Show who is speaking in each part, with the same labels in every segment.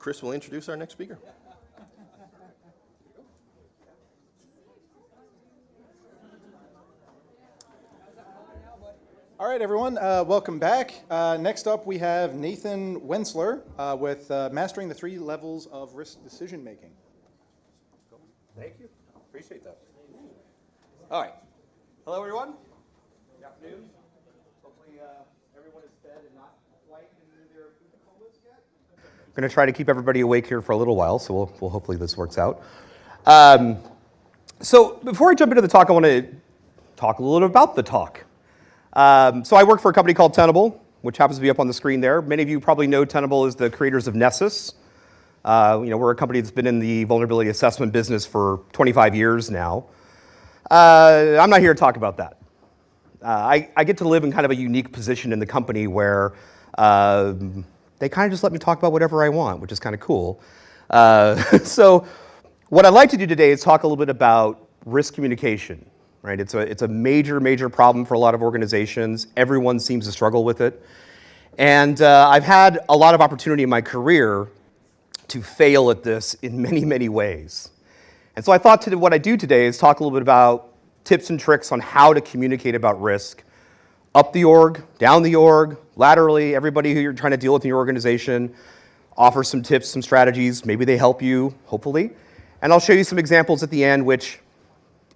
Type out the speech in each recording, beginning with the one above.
Speaker 1: Chris will introduce our next speaker.
Speaker 2: All right, everyone, welcome back. Next up, we have Nathan Wenzler with Mastering the 3 Levels of Risk Decision Making.
Speaker 3: Thank you. Appreciate that. All right. Hello, everyone. Good afternoon. Hopefully, everyone is fed and not quite into their food colas yet. I'm going to try to keep everybody awake here for a little while, so we'll hopefully this works out. So before I jump into the talk, I want to talk a little bit about the talk. So I work for a company called Tenable, which happens to be up on the screen there. Many of you probably know Tenable is the creators of Nessus. We're a company that's been in the vulnerability assessment business for 25 years now. I'm not here to talk about that. I get to live in kind of a unique position in the company where they kind of just let me talk about whatever I want, which is kind of cool. So what I'd like to do today is talk a little bit about risk communication. Right? It's a major problem for a lot of organizations. Everyone seems to struggle with it. And I've had a lot of opportunity in my career to fail at this in many ways. And so I thought what I do today is talk a little bit about tips and tricks on how to communicate about risk up the org, down the org, laterally, everybody who you're trying to deal with in your organization, offer some tips, some strategies. Maybe they help you, hopefully. And I'll show you some examples at the end, which,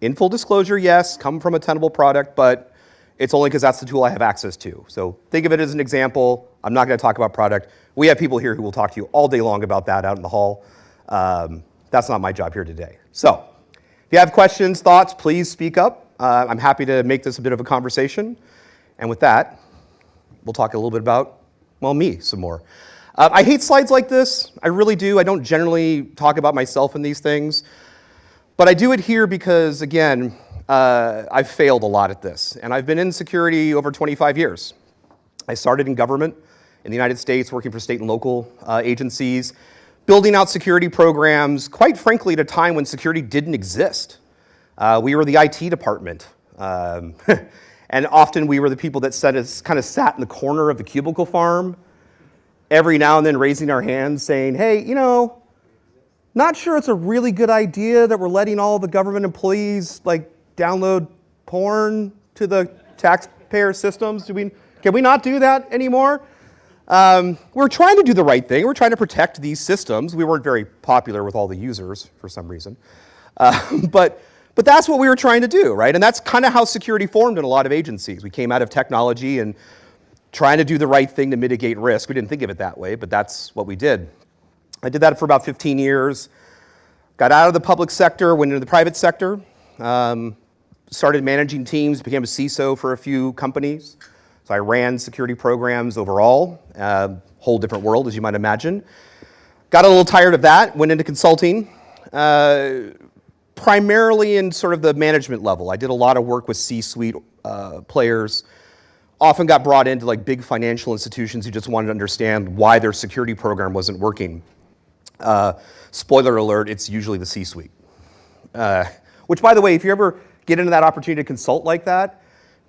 Speaker 3: in full disclosure, yes, come from a Tenable product, but it's only because that's the tool I have access to. So think of it as an example. I'm not going to talk about product. We have people here who will talk to you all day long about that out in the hall. That's not my job here today. So if you have questions, thoughts, please speak up. I'm happy to make this a bit of a conversation. And with that, we'll talk a little bit about, well, me some more. I hate slides like this. I really do. I don't generally talk about myself in these things. But I do it here because, again, I've failed a lot at this. And I've been in security over 25 years. I started in government in the United States, working for state and local agencies, building out security programs, quite frankly, at a time when security didn't exist. We were the IT department. And often we were the people that kind of sat in the corner of the cubicle farm, every now and then raising our hands saying, hey, not sure it's a really good idea that we're letting all the government employees download porn to the taxpayer systems. Can we not do that anymore? We're trying to do the right thing. We're trying to protect these systems. We weren't very popular with all the users for some reason. But that's what we were trying to do, right? And that's kind of how security formed in a lot of agencies. We came out of technology and trying to do the right thing to mitigate risk. We didn't think of it that way, but that's what we did. I did that for about 15 years, got out of the public sector, went into the private sector, started managing teams, became a CISO for a few companies. So I ran security programs overall, whole different world, as you might imagine. Got a little tired of that, went into consulting, primarily in sort of the management level. I did a lot of work with C-suite players, often got brought into big financial institutions who just wanted to understand why their security program wasn't working. Spoiler alert, it's usually the C-suite. Which, by the way, if you ever get into that opportunity to consult like that,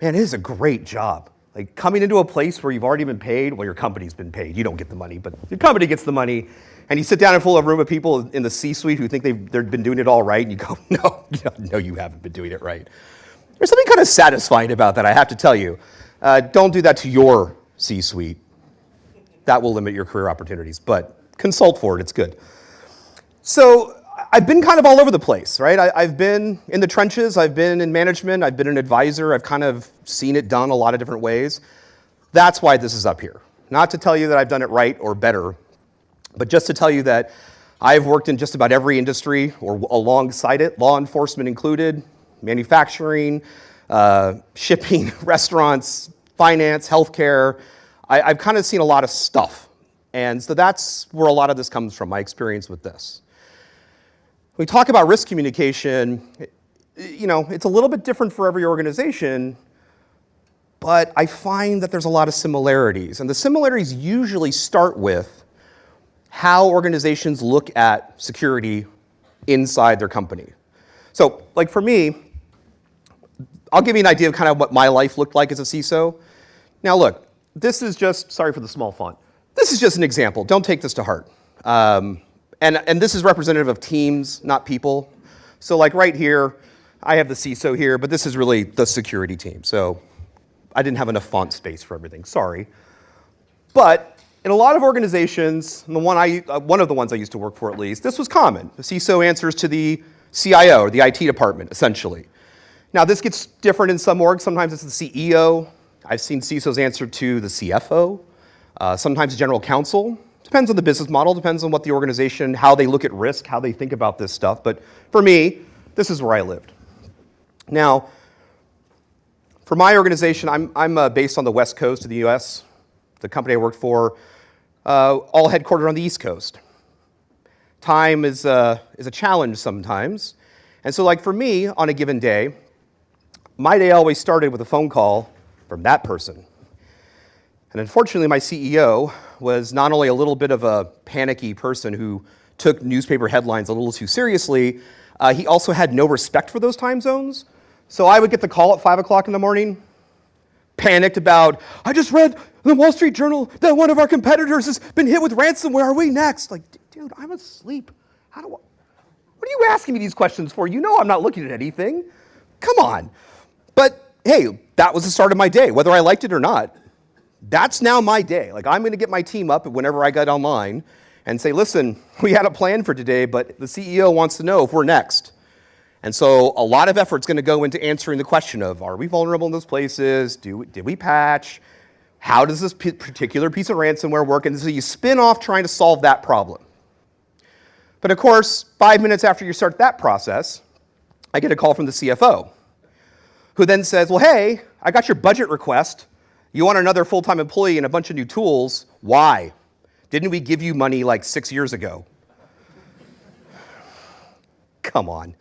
Speaker 3: man, it is a great job. Coming into a place where you've already been paid, well, your company's been paid. You don't get the money, but your company gets the money. And you sit down in a room of people in the C-suite who think they've been doing it all right, and you go, no, you haven't been doing it right. There's something kind of satisfying about that, I have to tell you. Don't do that to your C-suite. That will limit your career opportunities, but consult for it, it's good. So I've been kind of all over the place, right? I've been in the trenches, I've been in management, I've been an advisor, I've kind of seen it done a lot of different ways. That's why this is up here. Not to tell you that I've done it right or better, but just to tell you that I've worked in just about every industry or alongside it, law enforcement included, manufacturing, shipping, restaurants, finance, healthcare. I've kind of seen a lot of stuff. And so that's where a lot of this comes from, my experience with this. When we talk about risk communication, it's a little bit different for every organization, but I find that there's a lot of similarities. And the similarities usually start with how organizations look at security inside their company. So, for me, I'll give you an idea of kind of what my life looked like as a CISO. Now look, this is just, sorry for the small font, this is just an example. Don't take this to heart. And this is representative of teams, not people. So like right here, I have the CISO here, but this is really the security team. So I didn't have enough font space for everything, sorry. But in a lot of organizations, and one of the ones I used to work for at least, this was common. The CISO answers to the CIO, or the IT department, essentially. Now this gets different in some orgs. Sometimes it's the CEO. I've seen CISOs answer to the CFO, sometimes the general counsel. Depends on the business model, depends on what the organization, how they look at risk, how they think about this stuff. But for me, this is where I lived. Now, for my organization, I'm based on the West Coast of the US. The company I worked for, all headquartered on the East Coast. Time is a challenge sometimes. And so like for me, on a given day, my day always started with a phone call from that person. And unfortunately, my CEO was not only a little bit of a panicky person who took newspaper headlines a little too seriously, he also had no respect for those time zones. So I would get the call at 5 o'clock in the morning, panicked about, I just read in the Wall Street Journal that one of our competitors has been hit with ransomware. Are we next? Like, dude, I'm asleep. What are you asking me these questions for? You know I'm not looking at anything. Come on. But hey, that was the start of my day, whether I liked it or not. That's now my day. Like, I'm going to get my team up whenever I get online and say, listen, we had a plan for today, but the CEO wants to know if we're next. And so a lot of effort's going to go into answering the question of, are we vulnerable in those places? Did we patch? How does this particular piece of ransomware work? And so you spin off trying to solve that problem. But of course, 5 minutes after you start that process, I get a call from the CFO, who then says, well, hey, I got your budget request. You want another full-time employee and a bunch of new tools. Why? Didn't we give you money like 6 years ago? Come on.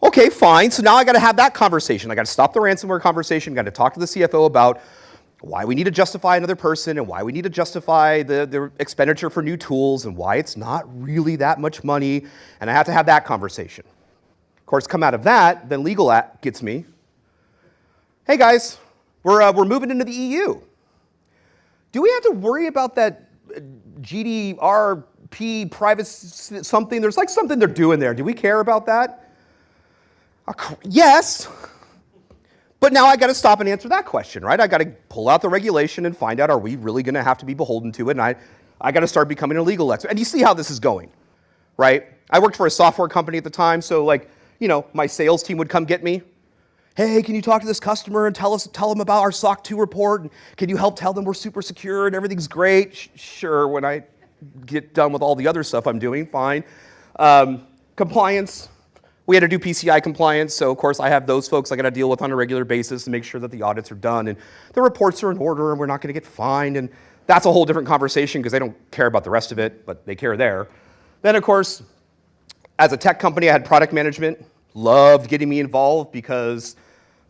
Speaker 3: Okay, fine. So now I got to have that conversation. I got to stop the ransomware conversation. Got to talk to the CFO about why we need to justify another person and why we need to justify the expenditure for new tools and why it's not really that much money. And I have to have that conversation. Of course, come out of that, then legal gets me. Hey guys, we're moving into the EU. Do we have to worry about that GDPR privacy something? There's like something they're doing there. Do we care about that? Yes. But now I got to stop and answer that question, right? I got to pull out the regulation and find out, are we really going to have to be beholden to it? And I got to start becoming a legal expert. And you see how this is going, right? I worked for a software company at the time, so like, you know, my sales team would come get me. Hey, can you talk to this customer and tell them about our SOC 2 report? And can you help tell them we're super secure and everything's great? Sure, when I get done with all the other stuff I'm doing, fine. Compliance, we had to do PCI compliance, so of course I have those folks I got to deal with on a regular basis to make sure that the audits are done and the reports are in order and we're not going to get fined. And that's a whole different conversation because they don't care about the rest of it, but they care there. Then of course, as a tech company, I had product management. Loved getting me involved because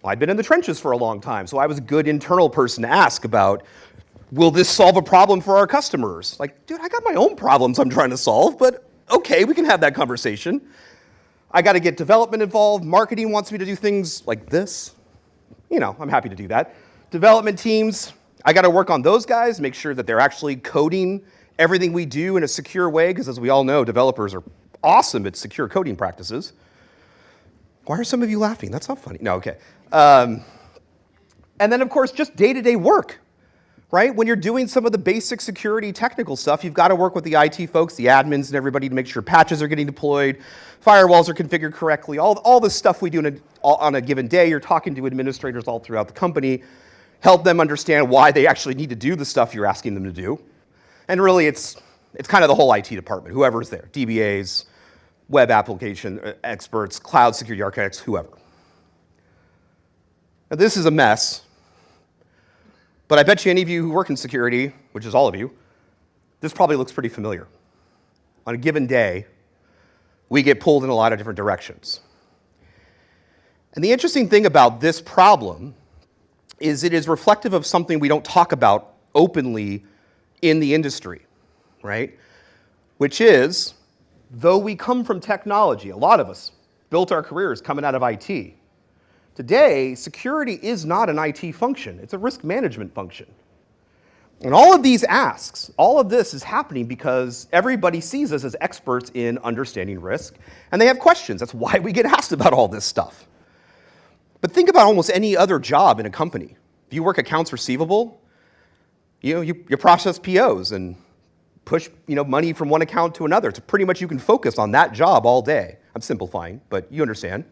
Speaker 3: I'd been in the trenches for a long time, so I was a good internal person to ask about, will this solve a problem for our customers? Like, dude, I got my own problems I'm trying to solve, but okay, we can have that conversation. I got to get development involved. Marketing wants me to do things like this. You know, I'm happy to do that. Development teams, I got to work on those guys, make sure that they're actually coding everything we do in a secure way, because as we all know, developers are awesome at secure coding practices. Why are some of you laughing? That's not funny. No, okay. And then, of course, just day-to-day work, right? When you're doing some of the basic security technical stuff, you've got to work with the IT folks, the admins, and everybody to make sure patches are getting deployed, firewalls are configured correctly, all the stuff we do on a given day. You're talking to administrators all throughout the company, help them understand why they actually need to do the stuff you're asking them to do. And really, it's kind of the whole IT department, whoever's there, DBAs, web application experts, cloud security architects, whoever. Now, this is a mess, but I bet you any of you who work in security, which is all of you, this probably looks pretty familiar. On a given day, we get pulled in a lot of different directions. And the interesting thing about this problem is it is reflective of something we don't talk about openly in the industry, right? Which is, though we come from technology, a lot of us built our careers coming out of IT. Today, security is not an IT function. It's a risk management function. And all of these asks, all of this is happening because everybody sees us as experts in understanding risk, and they have questions. That's why we get asked about all this stuff. But think about almost any other job in a company. If you work accounts receivable, you process POs and push money from one account to another. It's pretty much you can focus on that job all day. I'm simplifying, but you understand.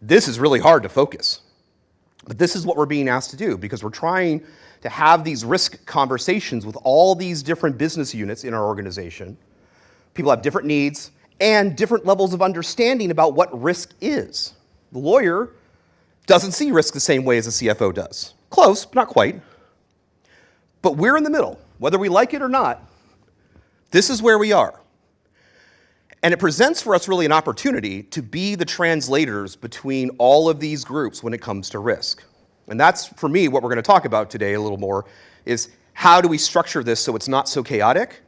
Speaker 3: This is really hard to focus. But this is what we're being asked to do because we're trying to have these risk conversations with all these different business units in our organization. People have different needs and different levels of understanding about what risk is. The lawyer doesn't see risk the same way as the CFO does. Close, but not quite. But we're in the middle. Whether we like it or not, this is where we are. And it presents for us really an opportunity to be the translators between all of these groups when it comes to risk. And that's, for me, what we're going to talk about today a little more, is how do we structure this so it's not so chaotic,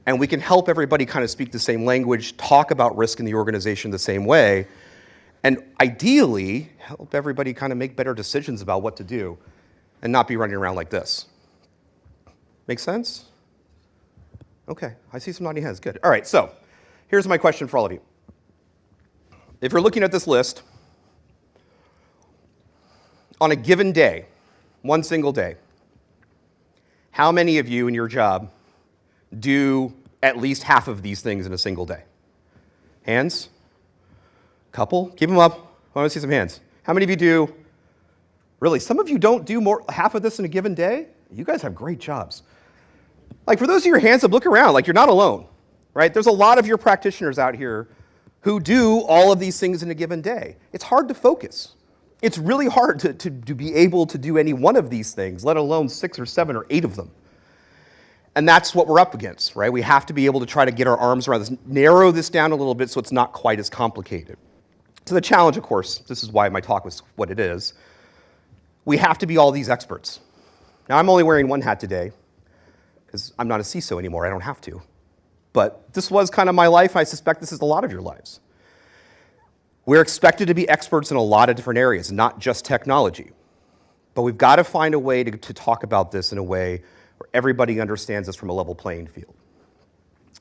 Speaker 3: and we can help everybody kind of speak the same language, talk about risk in the organization the same way, and ideally help everybody kind of make better decisions about what to do and not be running around like this. Make sense? Okay, I see some nodding heads. Good. All right, so here's my question for all of you. If you're looking at this list, on a given day, one single day, how many of you in your job do at least half of these things in a single day? Hands? Couple? Keep them up. I want to see some hands. How many of you do? Really, some of you don't do half of this in a given day? You guys have great jobs. Like, for those of your hands up, look around. Like, you're not alone, right? There's a lot of your practitioners out here who do all of these things in a given day. It's hard to focus. It's really hard to be able to do any one of these things, let alone 6 or 7 or 8 of them. And that's what we're up against, right? We have to be able to try to get our arms around this, narrow this down a little bit so it's not quite as complicated. So the challenge, of course, this is why my talk was what it is, we have to be all these experts. Now, I'm only wearing one hat today because I'm not a CISO anymore. I don't have to. But this was kind of my life. I suspect this is a lot of your lives. We're expected to be experts in a lot of different areas, not just technology. But we've got to find a way to talk about this in a way where everybody understands this from a level playing field.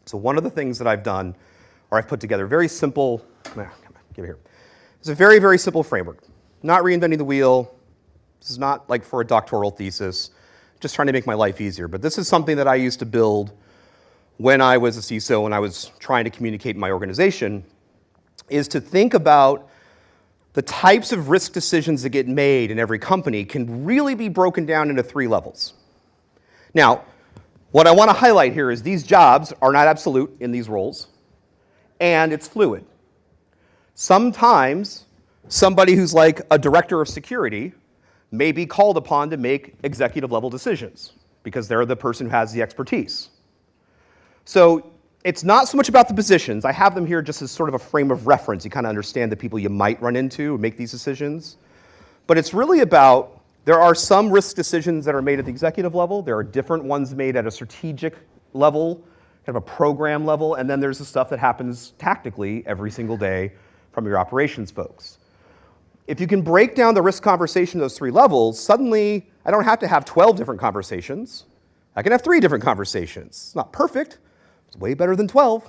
Speaker 3: So one of the things that I've done, or I've put together, very simple, come on, give it here. It's a very, very simple framework. Not reinventing the wheel. This is not like for a doctoral thesis, just trying to make my life easier. But this is something that I used to build when I was a CISO and I was trying to communicate in my organization, is to think about the types of risk decisions that get made in every company can really be broken down into 3 levels. Now, what I want to highlight here is these jobs are not absolute in these roles, and it's fluid. Sometimes somebody who's like a director of security may be called upon to make executive level decisions because they're the person who has the expertise. So it's not so much about the positions. I have them here just as sort of a frame of reference. You kind of understand the people you might run into and make these decisions. But it's really about, there are some risk decisions that are made at the executive level. There are different ones made at a strategic level, kind of a program level, and then there's the stuff that happens tactically every single day from your operations folks. If you can break down the risk conversation to those 3 levels, suddenly I don't have to have 12 different conversations. I can have 3 different conversations. It's not perfect. It's way better than 12.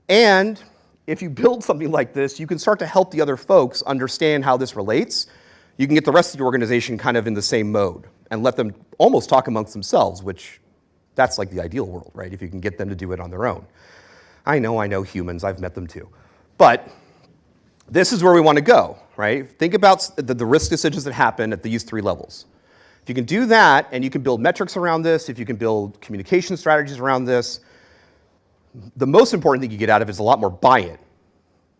Speaker 3: And if you build something like this, you can start to help the other folks understand how this relates. You can get the rest of your organization kind of in the same mode and let them almost talk amongst themselves, which that's like the ideal world, right? If you can get them to do it on their own. I know humans, I've met them too. But this is where we want to go, right? Think about the risk decisions that happen at these 3 levels. If you can do that, and you can build metrics around this, if you can build communication strategies around this, the most important thing you get out of it is a lot more buy-in.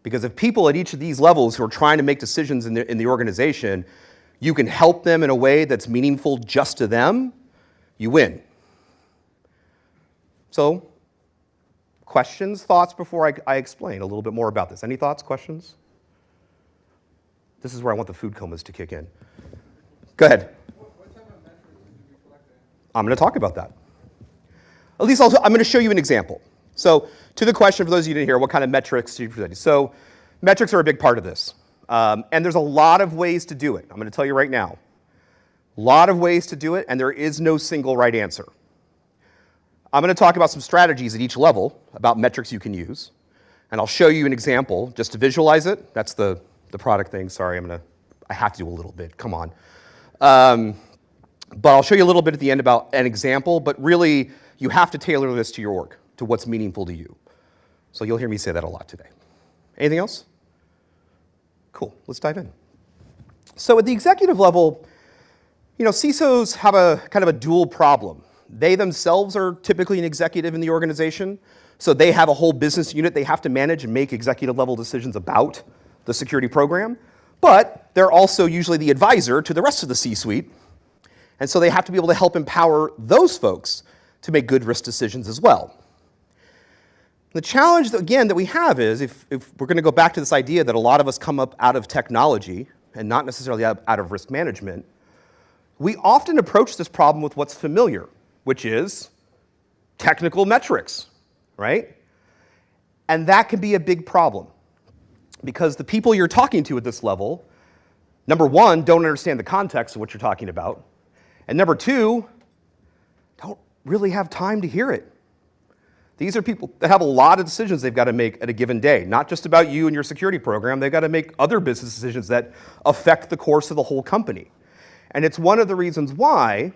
Speaker 3: Because if people at each of these levels who are trying to make decisions in the organization, you can help them in a way that's meaningful just to them, you win. So, questions, thoughts before I explain a little bit more about this? Any thoughts, questions? This is where I want the food comas to kick in. Go ahead.
Speaker 2: What type of metrics did you be collecting?
Speaker 3: I'm going to talk about that. At least I'm going to show you an example. So to the question, for those of you who didn't hear, what kind of metrics do you present? So metrics are a big part of this. And there's a lot of ways to do it. I'm going to tell you right now. A lot of ways to do it, and there is no single right answer. I'm going to talk about some strategies at each level about metrics you can use, and I'll show you an example just to visualize it. That's the product thing. Sorry, I have to do a little bit. Come on. But I'll show you a little bit at the end about an example, but really, you have to tailor this to your org, to what's meaningful to you. So you'll hear me say that a lot today. Anything else? Cool, let's dive in. So at the executive level, CISOs have a kind of a dual problem. They themselves are typically an executive in the organization, so they have a whole business unit they have to manage and make executive level decisions about the security program, but they're also usually the advisor to the rest of the C-suite, and so they have to be able to help empower those folks to make good risk decisions as well. The challenge, again, that we have is, if we're going to go back to this idea that a lot of us come up out of technology and not necessarily out of risk management, we often approach this problem with what's familiar, which is technical metrics, right? And that can be a big problem because the people you're talking to at this level, number one, don't understand the context of what you're talking about, and number two, don't really have time to hear it. These are people that have a lot of decisions they've got to make at a given day, not just about you and your security program. They've got to make other business decisions that affect the course of the whole company. And it's one of the reasons why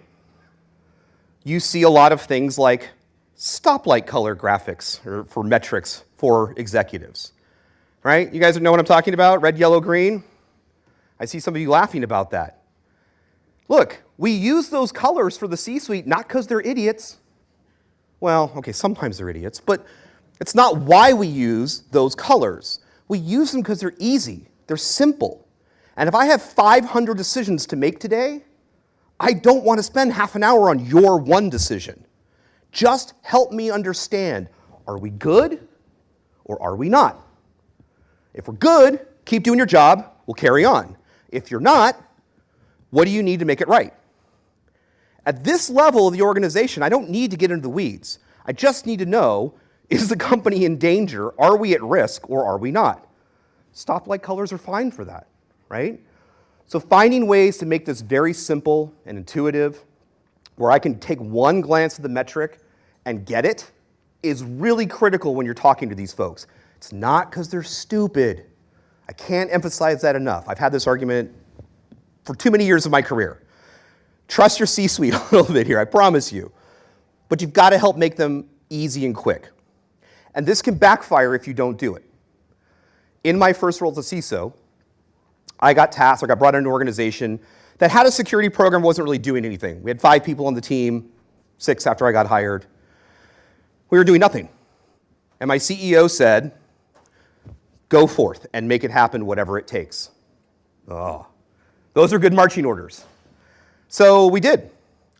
Speaker 3: you see a lot of things like stoplight color graphics or for metrics for executives, right? You guys know what I'm talking about? Red, yellow, green? I see some of you laughing about that. Look, we use those colors for the C-suite not because they're idiots. Well, okay, sometimes they're idiots, but it's not why we use those colors. We use them because they're easy, they're simple. And if I have 500 decisions to make today, I don't want to spend half an hour on your one decision. Just help me understand, are we good or are we not? If we're good, keep doing your job, we'll carry on. If you're not, what do you need to make it right? At this level of the organization, I don't need to get into the weeds. I just need to know, is the company in danger? Are we at risk or are we not? Stoplight colors are fine for that, right? So finding ways to make this very simple and intuitive, where I can take one glance at the metric and get it, is really critical when you're talking to these folks. It's not because they're stupid. I can't emphasize that enough. I've had this argument for too many years of my career. Trust your C-suite a little bit here, I promise you. But you've got to help make them easy and quick. And this can backfire if you don't do it. In my first role as a CISO, I got brought into an organization that had a security program, wasn't really doing anything. We had 5 people on the team, 6 after I got hired. We were doing nothing. And my CEO said, go forth and make it happen whatever it takes. Oh, those are good marching orders. So we did.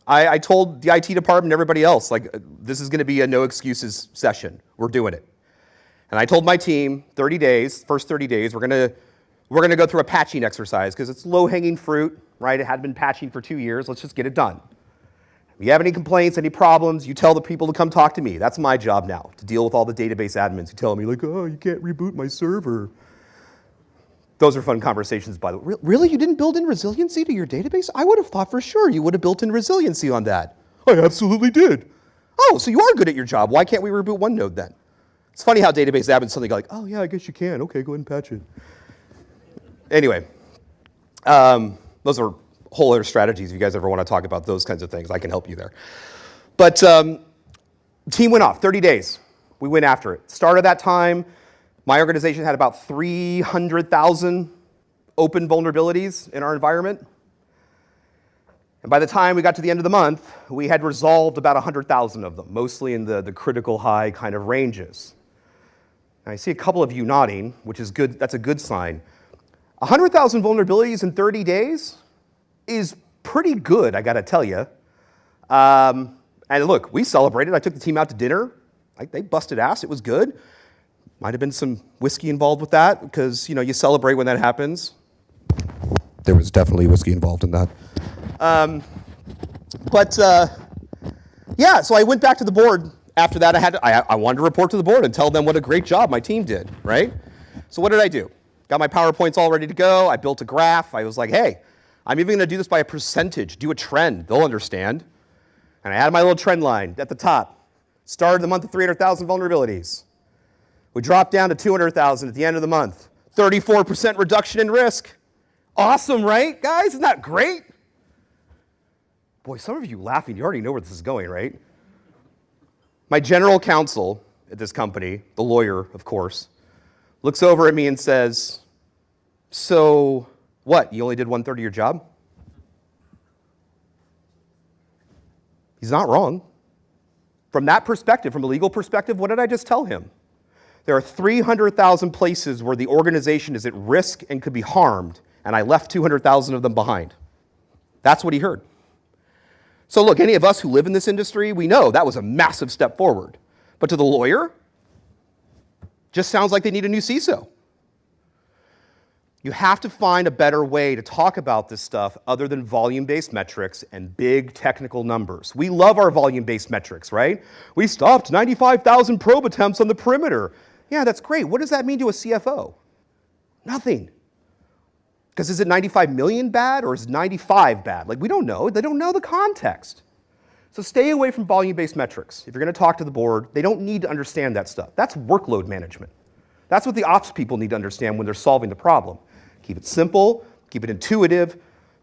Speaker 3: I told the IT department and everybody else, this is going to be a no excuses session. We're doing it. And I told my team, 30 days, first 30 days, we're going to go through a patching exercise because it's low-hanging fruit, right? It had been patching for 2 years. Let's just get it done. If you have any complaints, any problems, you tell the people to come talk to me. That's my job now, to deal with all the database admins who tell me, oh, you can't reboot my server. Those are fun conversations, by the way. Really? You didn't build in resiliency to your database? I would have thought for sure you would have built in resiliency on that. I absolutely did. Oh, so you are good at your job. Why can't we reboot OneNode then? It's funny how database admins suddenly go oh yeah, I guess you can. Okay, go ahead and patch it. Anyway, those are whole other strategies. If you guys ever want to talk about those kinds of things, I can help you there. But team went off, 30 days. We went after it. Start of that time, my organization had about 300,000 open vulnerabilities in our environment. And by the time we got to the end of the month, we had resolved about 100,000 of them, mostly in the critical high kind of ranges. Now, I see a couple of you nodding, which is good. That's a good sign. 100,000 vulnerabilities in 30 days is pretty good, I got to tell you. And look, we celebrated. I took the team out to dinner. They busted ass. It was good. Might have been some whiskey involved with that because, you celebrate when that happens. There was definitely whiskey involved in that. Yeah, so I went back to the board. After that, I wanted to report to the board and tell them what a great job my team did, right? So what did I do? Got my PowerPoints all ready to go. I built a graph. I was like, hey, I'm even going to do this by a percentage, do a trend. They'll understand. And I add my little trend line at the top. Started the month of 300,000 vulnerabilities. We dropped down to 200,000 at the end of the month. 34% reduction in risk. Awesome, right, guys? Isn't that great? Boy, some of you laughing, you already know where this is going, right? My general counsel at this company, the lawyer, of course, looks over at me and says, so what, you only did 1/3 of your job? He's not wrong. From that perspective, from a legal perspective, what did I just tell him? There are 300,000 places where the organization is at risk and could be harmed, and I left 200,000 of them behind. That's what he heard. So look, any of us who live in this industry, we know that was a massive step forward. But to the lawyer, just sounds like they need a new CISO. You have to find a better way to talk about this stuff other than volume-based metrics and big technical numbers. We love our volume-based metrics, right? We stopped 95,000 probe attempts on the perimeter. Yeah, that's great. What does that mean to a CFO? Nothing. Because is it 95 million bad or is 95 bad? Like, we don't know. They don't know the context. So stay away from volume-based metrics. If you're going to talk to the board, they don't need to understand that stuff. That's workload management. That's what the ops people need to understand when they're solving the problem. Keep it simple, keep it intuitive,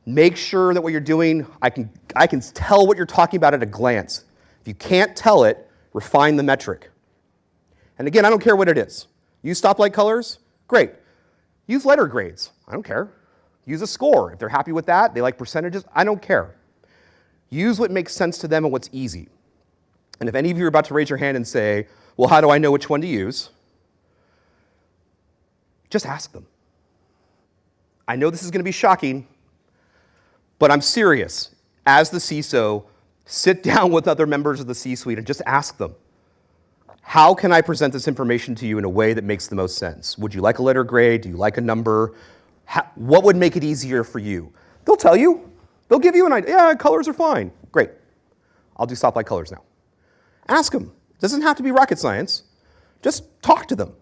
Speaker 3: make sure that what you're doing, I can tell what you're talking about at a glance. If you can't tell it, refine the metric. And again, I don't care what it is. Use stoplight colors, great. Use letter grades, I don't care. Use a score. If they're happy with that, they like percentages, I don't care. Use what makes sense to them and what's easy. And if any of you are about to raise your hand and say, well, how do I know which one to use? Just ask them. I know this is going to be shocking, but I'm serious. As the CISO, sit down with other members of the C-suite and just ask them, how can I present this information to you in a way that makes the most sense? Would you like a letter grade? Do you like a number? What would make it easier for you? They'll tell you. They'll give you an idea. Yeah, colors are fine. Great. I'll do stoplight colors now. Ask them. It doesn't have to be rocket science. Just talk to them.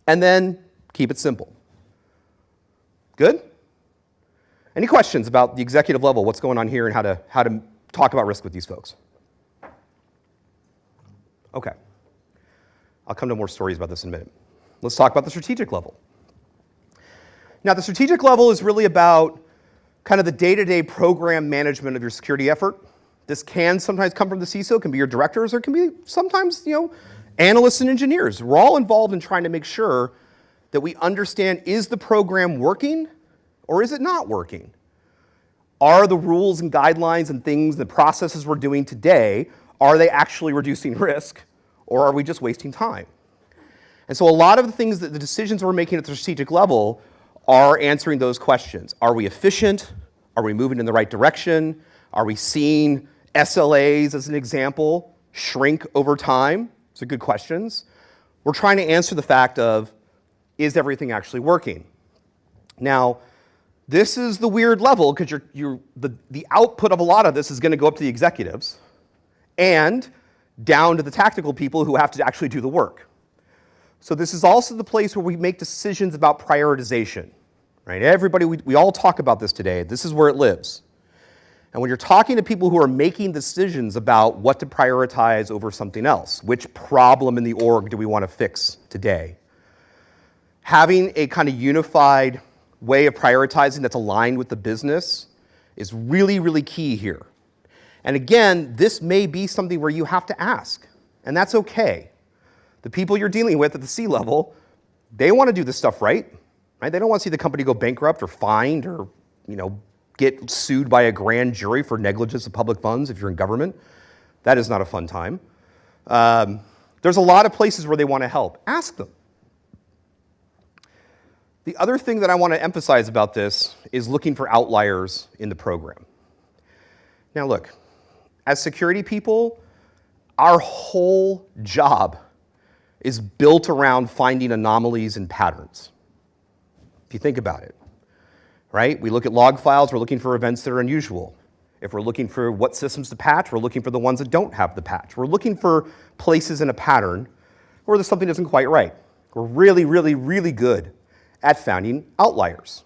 Speaker 3: And then keep it simple. Good? Any questions about the executive level, what's going on here, and how to talk about risk with these folks? Okay. I'll come to more stories about this in a minute. Let's talk about the strategic level. Now, the strategic level is really about kind of the day-to-day program management of your security effort. This can sometimes come from the CISO, can be your directors, or it can be sometimes, analysts and engineers. We're all involved in trying to make sure that we understand, is the program working or is it not working? Are the rules and guidelines and things, the processes we're doing today, are they actually reducing risk or are we just wasting time? And so a lot of the things that the decisions we're making at the strategic level are answering those questions. Are we efficient? Are we moving in the right direction? Are we seeing SLAs, as an example, shrink over time? Those are good questions. We're trying to answer the fact of, is everything actually working? Now, this is the weird level because the output of a lot of this is going to go up to the executives and down to the tactical people who have to actually do the work. So this is also the place where we make decisions about prioritization, right? Everybody, we all talk about this today. This is where it lives. And when you're talking to people who are making decisions about what to prioritize over something else, which problem in the org do we want to fix today? Having a kind of unified way of prioritizing that's aligned with the business is really, really key here. And again, this may be something where you have to ask, and that's okay. The people you're dealing with at the C-level, they want to do this stuff right? They don't want to see the company go bankrupt or fined or, get sued by a grand jury for negligence of public funds if you're in government. That is not a fun time. There's a lot of places where they want to help. Ask them. The other thing that I want to emphasize about this is looking for outliers in the program. Now look, as security people, our whole job is built around finding anomalies and patterns. If you think about it, right? We look at log files, we're looking for events that are unusual. If we're looking for what systems to patch, we're looking for the ones that don't have the patch. We're looking for places in a pattern where there's something isn't quite right. We're really, really, really good at finding outliers.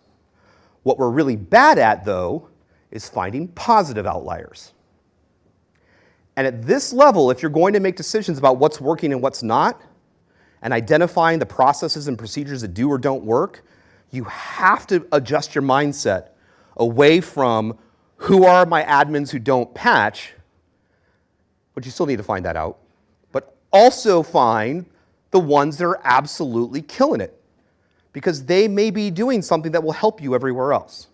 Speaker 3: What we're really bad at, though, is finding positive outliers. And at this level, if you're going to make decisions about what's working and what's not, and identifying the processes and procedures that do or don't work, you have to adjust your mindset away from who are my admins who don't patch, but you still need to find that out, but also find the ones that are absolutely killing it, because they may be doing something that will help you everywhere else.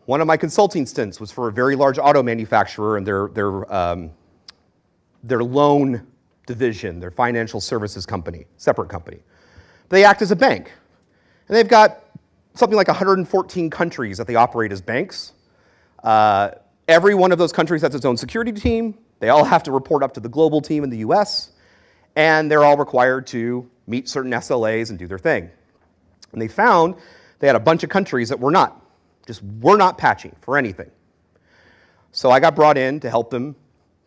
Speaker 3: One of my consulting stints was for a very large auto manufacturer and their loan division, their financial services company, separate company. They act as a bank. And they've got something like 114 countries that they operate as banks. Every one of those countries has its own security team. They all have to report up to the global team in the US. And they're all required to meet certain SLAs and do their thing. And they found they had a bunch of countries that were not patching for anything. So I got brought in to help them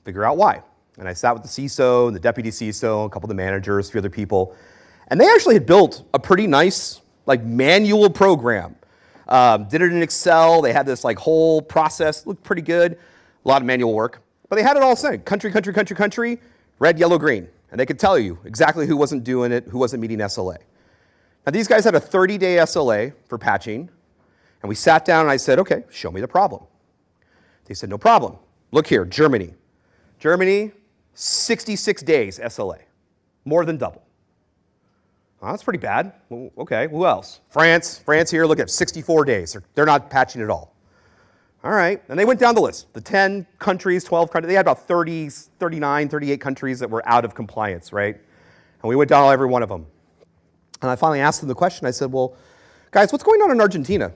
Speaker 3: figure out why. And I sat with the CISO and the deputy CISO, a couple of the managers, a few other people. And they actually had built a pretty nice manual program. Did it in Excel. They had this whole process, looked pretty good. A lot of manual work. But they had it all set. Country, country, country, country, red, yellow, green. And they could tell you exactly who wasn't doing it, who wasn't meeting SLA. Now these guys had a 30-day SLA for patching. And we sat down and I said, okay, show me the problem. They said, no problem. Look here, Germany. Germany, 66 days SLA, more than double. Well, that's pretty bad. Well, okay, who else? France here, look at 64 days. They're not patching at all. All right, and they went down the list. The 10 countries, 12 countries, they had about 30, 39, 38 countries that were out of compliance, right? And we went down every one of them. And I finally asked them the question. I said, well, guys, what's going on in Argentina?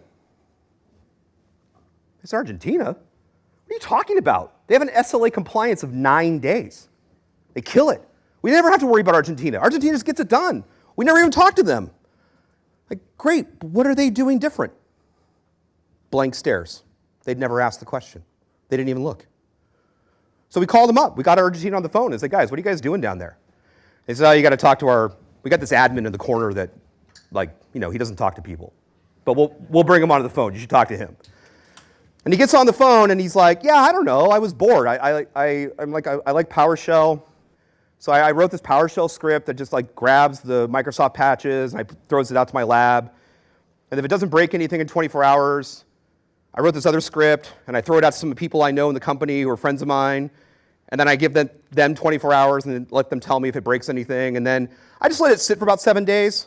Speaker 3: It's Argentina? What are you talking about? They have an SLA compliance of 9 days. They kill it. We never have to worry about Argentina. Argentina just gets it done. We never even talk to them. Great, but what are they doing different? Blank stares. They'd never asked the question. They didn't even look. So we called them up. We got Argentina on the phone and said, guys, what are you guys doing down there? They said, oh, you got to talk to we got this admin in the corner that, he doesn't talk to people. But we'll bring him onto the phone. You should talk to him. And he gets on the phone and he's like, yeah, I don't know. I was bored. I like PowerShell. So I wrote this PowerShell script that just grabs the Microsoft patches and throws it out to my lab. And if it doesn't break anything in 24 hours, I wrote this other script and I throw it out to some people I know in the company who are friends of mine. And then I give them 24 hours and then let them tell me if it breaks anything. And then I just let it sit for about 7 days.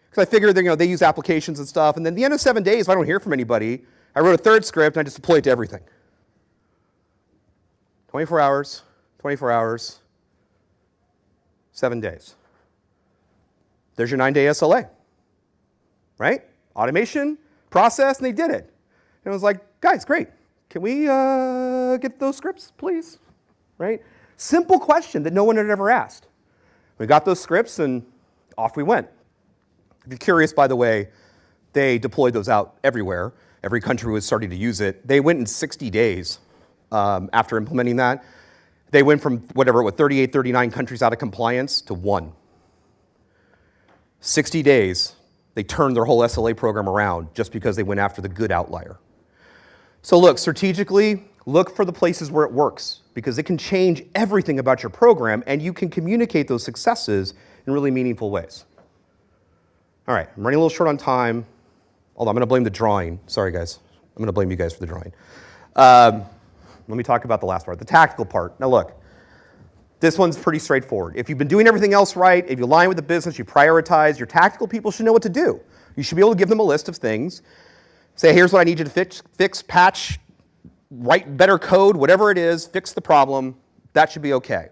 Speaker 3: Because I figured they use applications and stuff. And then at the end of 7 days, if I don't hear from anybody, I wrote a third script and I just deployed it to everything. 24 hours, 7 days. There's your 9-day SLA, right? Automation, process, and they did it. And I was like, guys, great. Can we get those scripts, please? Right? Simple question that no one had ever asked. We got those scripts and off we went. If you're curious, by the way, they deployed those out everywhere. Every country was starting to use it. They went in 60 days after implementing that. They went from 38, 39 countries out of compliance to 1. 60 days, they turned their whole SLA program around just because they went after the good outlier. So look, strategically, look for the places where it works because it can change everything about your program and you can communicate those successes in really meaningful ways. All right, I'm running a little short on time. Although I'm going to blame the drawing. Sorry, guys. I'm going to blame you guys for the drawing. Let me talk about the last part, the tactical part. Now look, this one's pretty straightforward. If you've been doing everything else right, if you align with the business, you prioritize, your tactical people should know what to do. You should be able to give them a list of things. Say, here's what I need you to fix, patch, write better code, whatever it is, fix the problem. That should be okay.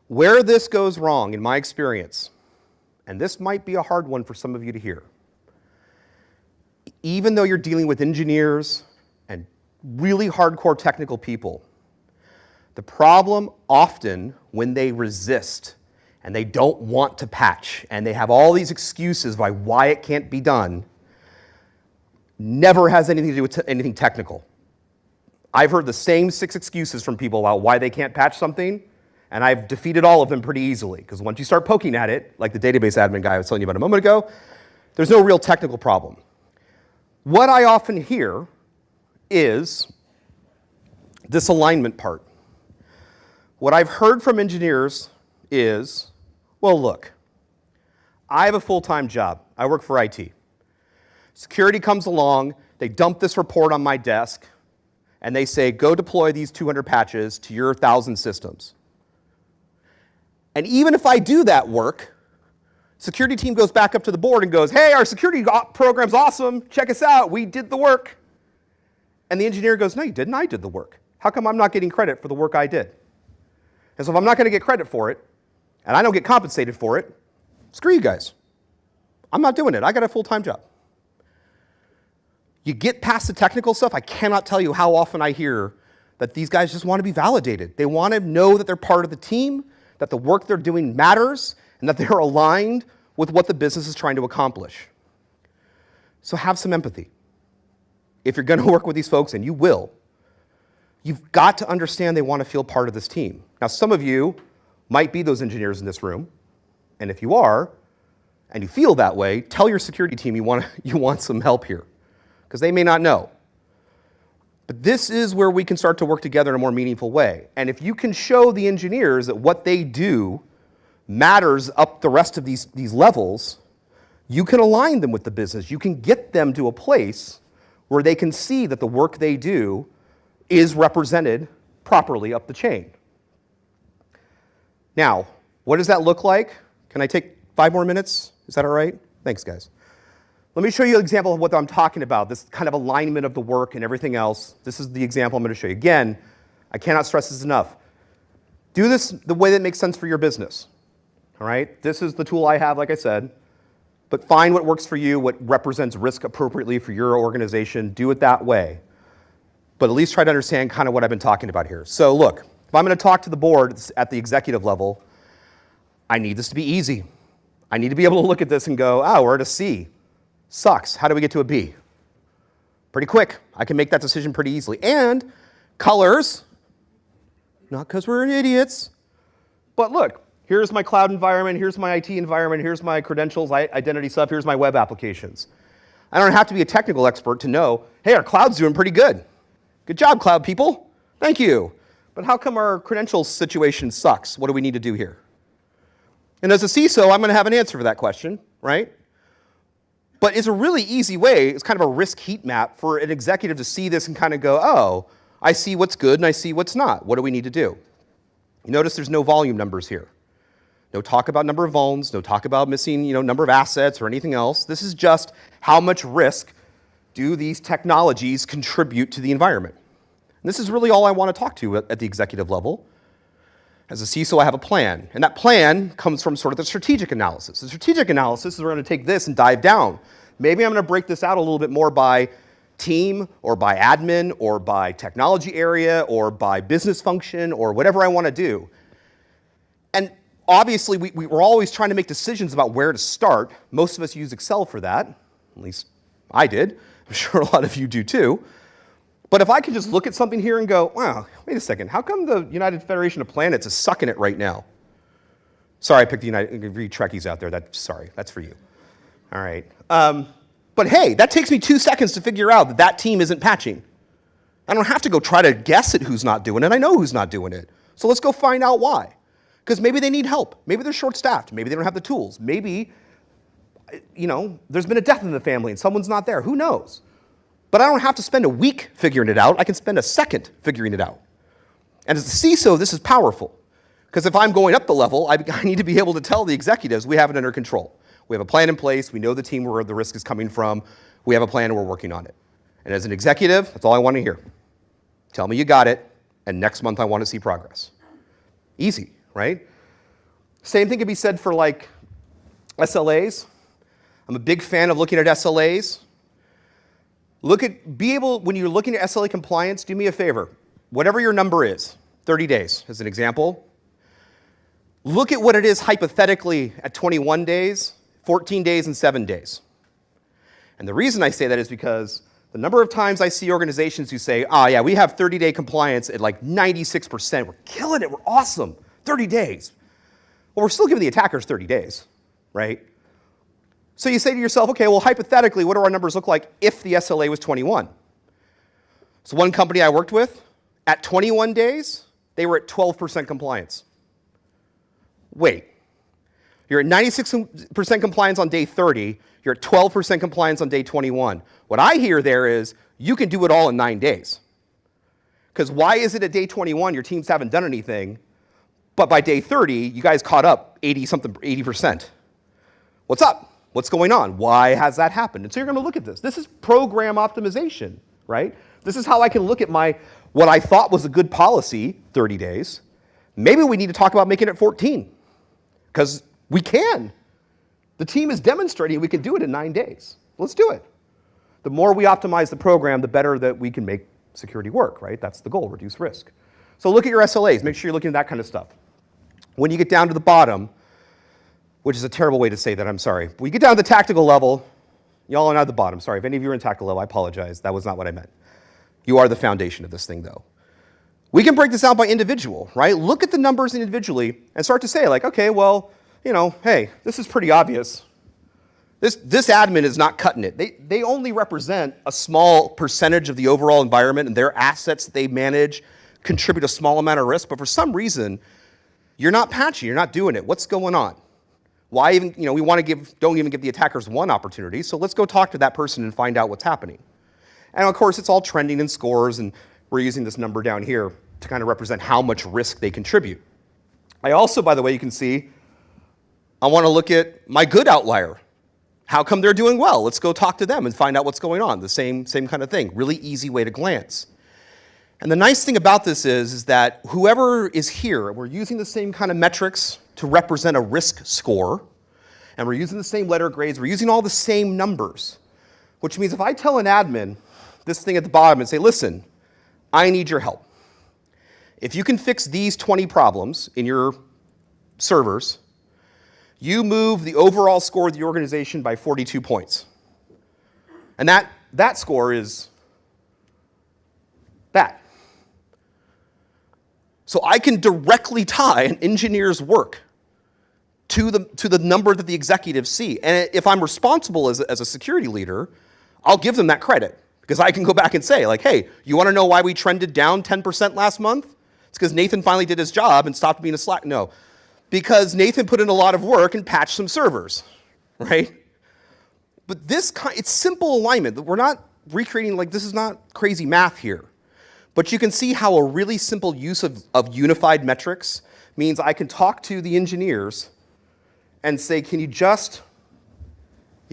Speaker 3: Where this goes wrong, in my experience, and this might be a hard one for some of you to hear, even though you're dealing with engineers and really hardcore technical people, the problem often when they resist and they don't want to patch and they have all these excuses by why it can't be done never has anything to do with anything technical. I've heard the same 6 excuses from people about why they can't patch something, and I've defeated all of them pretty easily because once you start poking at it, like the database admin guy I was telling you about a moment ago, there's no real technical problem. What I often hear is this alignment part. What I've heard from engineers is, well, look, I have a full-time job. I work for IT. Security comes along, they dump this report on my desk, and they say, go deploy these 200 patches to your 1,000 systems. And even if I do that work, security team goes back up to the board and goes, hey, our security program's awesome. Check us out. We did the work. And the engineer goes, no, you didn't. I did the work. How come I'm not getting credit for the work I did? And so if I'm not going to get credit for it, and I don't get compensated for it, screw you guys. I'm not doing it. I got a full-time job. You get past the technical stuff, I cannot tell you how often I hear that these guys just want to be validated. They want to know that they're part of the team, that the work they're doing matters, and that they're aligned with what the business is trying to accomplish. So have some empathy. If you're going to work with these folks, and you will, you've got to understand they want to feel part of this team. Now, some of you might be those engineers in this room, and if you are, and you feel that way, tell your security team you want some help here, because they may not know. But this is where we can start to work together in a more meaningful way. And if you can show the engineers that what they do matters up the rest of these levels, you can align them with the business. You can get them to a place where they can see that the work they do is represented properly up the chain. Now, what does that look like? Can I take 5 more minutes? Is that all right? Thanks, guys. Let me show you an example of what I'm talking about, this kind of alignment of the work and everything else. This is the example I'm going to show you. Again, I cannot stress this enough. Do this the way that makes sense for your business. All right? This is the tool I have, like I said. But find what works for you, what represents risk appropriately for your organization. Do it that way. But at least try to understand kind of what I've been talking about here. So look, if I'm going to talk to the board at the executive level, I need this to be easy. I need to be able to look at this and go, oh, we're at a C. Sucks. How do we get to a B? Pretty quick. I can make that decision pretty easily. And colors, not because we're idiots, but look, here's my cloud environment, here's my IT environment, here's my credentials, identity stuff, here's my web applications. I don't have to be a technical expert to know, hey, our cloud's doing pretty good. Good job, cloud people. Thank you. But how come our credentials situation sucks? What do we need to do here? And as a CISO, I'm going to have an answer for that question, right? But it's a really easy way, it's kind of a risk heat map for an executive to see this and kind of go, oh, I see what's good and I see what's not. What do we need to do? You notice there's no volume numbers here. No talk about number of vulns, no talk about missing number of assets or anything else. This is just how much risk do these technologies contribute to the environment. And this is really all I want to talk to at the executive level. As a CISO, I have a plan, and that plan comes from sort of the strategic analysis. The strategic analysis is we're going to take this and dive down. Maybe I'm going to break this out a little bit more by team, or by admin, or by technology area, or by business function, or whatever I want to do. And obviously, we're always trying to make decisions about where to start. Most of us use Excel for that, at least I did. I'm sure a lot of you do too. But if I could just look at something here and go, wow, wait a second, how come the United Federation of Planets is sucking it right now? Sorry, I picked the United, read Trekkies out there, sorry, that's for you. All right. But hey, that takes me 2 seconds to figure out that that team isn't patching. I don't have to go try to guess at who's not doing it, I know who's not doing it. So let's go find out why. Because maybe they need help, maybe they're short-staffed, maybe they don't have the tools, maybe, there's been a death in the family and someone's not there, who knows? But I don't have to spend a week figuring it out. I can spend a second figuring it out. And as a CISO, this is powerful. Because if I'm going up the level, I need to be able to tell the executives we have it under control. We have a plan in place. We know the team where the risk is coming from. We have a plan and we're working on it. And as an executive, that's all I want to hear. Tell me you got it, and next month I want to see progress. Easy, right? Same thing can be said for like SLAs. I'm a big fan of looking at SLAs. When you're looking at SLA compliance, do me a favor. Whatever your number is, 30 days as an example, look at what it is hypothetically at 21 days, 14 days, and 7 days. And the reason I say that is because the number of times I see organizations who say, oh yeah, we have 30-day compliance at like 96%. We're killing it, we're awesome, 30 days. Well, we're still giving the attackers 30 days, right? So you say to yourself, okay, well, hypothetically, what do our numbers look like if the SLA was 21? So one company I worked with, at 21 days, they were at 12% compliance. Wait, you're at 96% compliance on day 30, you're at 12% compliance on day 21. What I hear there is, you can do it all in 9 days. Because why is it at day 21 your teams haven't done anything, but by day 30, you guys caught up 80%? What's up? What's going on? Why has that happened? And so you're going to look at this. This is program optimization, right? This is how I can look at what I thought was a good policy, 30 days. Maybe we need to talk about making it 14, because we can. The team is demonstrating we can do it in 9 days. Let's do it. The more we optimize the program, the better that we can make security work, right? That's the goal, reduce risk. So look at your SLAs. Make sure you're looking at that kind of stuff. When you get down to the bottom, which is a terrible way to say that, I'm sorry. When you get down to the tactical level, y'all are not at the bottom. Sorry, if any of you are in tactical level, I apologize. That was not what I meant. You are the foundation of this thing, though. We can break this out by individual, right? Look at the numbers individually and start to say, like, okay, well, hey, this is pretty obvious. This admin is not cutting it. They only represent a small percentage of the overall environment, and their assets that they manage contribute a small amount of risk, but for some reason, you're not patching, you're not doing it. What's going on? Why even, we don't even give the attackers one opportunity, so let's go talk to that person and find out what's happening. And of course, it's all trending in scores, and we're using this number down here to kind of represent how much risk they contribute. I also, by the way, you can see, I want to look at my good outlier. How come they're doing well? Let's go talk to them and find out what's going on. The same kind of thing. Really easy way to glance. And the nice thing about this is that whoever is here, we're using the same kind of metrics to represent a risk score, and we're using the same letter grades, we're using all the same numbers, which means if I tell an admin this thing at the bottom and say, listen, I need your help. If you can fix these 20 problems in your servers, you move the overall score of the organization by 42 points. And that score is that. So I can directly tie an engineer's work to the number that the executives see. And if I'm responsible as a security leader, I'll give them that credit. Because I can go back and say, like, hey, you want to know why we trended down 10% last month? It's because Nathan finally did his job and stopped being a slack. No. Because Nathan put in a lot of work and patched some servers, right? But it's simple alignment. We're not recreating, this is not crazy math here. But you can see how a really simple use of unified metrics means I can talk to the engineers and say, if you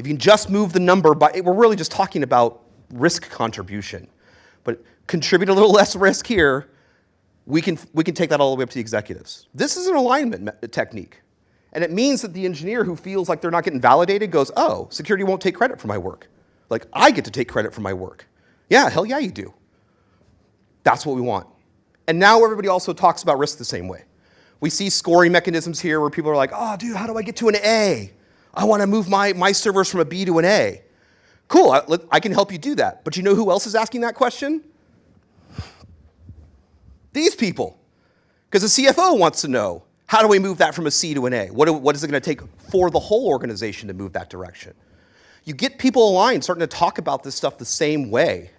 Speaker 3: can just move the number by, we're really just talking about risk contribution. But contribute a little less risk here, we can take that all the way up to the executives. This is an alignment technique. And it means that the engineer who feels like they're not getting validated goes, oh, security won't take credit for my work. Like, I get to take credit for my work. Yeah, hell yeah, you do. That's what we want. And now everybody also talks about risk the same way. We see scoring mechanisms here where people are like, oh, dude, how do I get to an A? I want to move my servers from a B to an A. Cool, I can help you do that. But you know who else is asking that question? These people. Because the CFO wants to know, how do we move that from a C to an A? What is it going to take for the whole organization to move that direction? You get people aligned, starting to talk about this stuff the same way.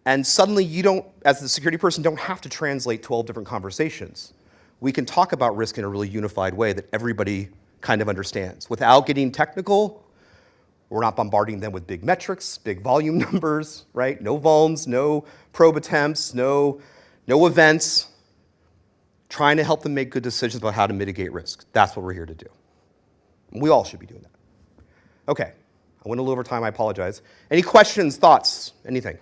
Speaker 3: And suddenly you don't, as the security person, don't have to translate 12 different conversations. We can talk about risk in a really unified way that everybody kind of understands. Without getting technical, we're not bombarding them with big metrics, big volume numbers, right? No vulns, no probe attempts, no events. Trying to help them make good decisions about how to mitigate risk. That's what we're here to do. We all should be doing that. Okay, I went a little over time, I apologize. Any questions, thoughts, anything?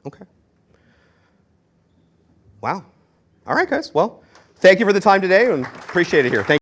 Speaker 3: Okay. Wow. All right, guys. Well, thank you for the time today, and appreciate it here. Thank you.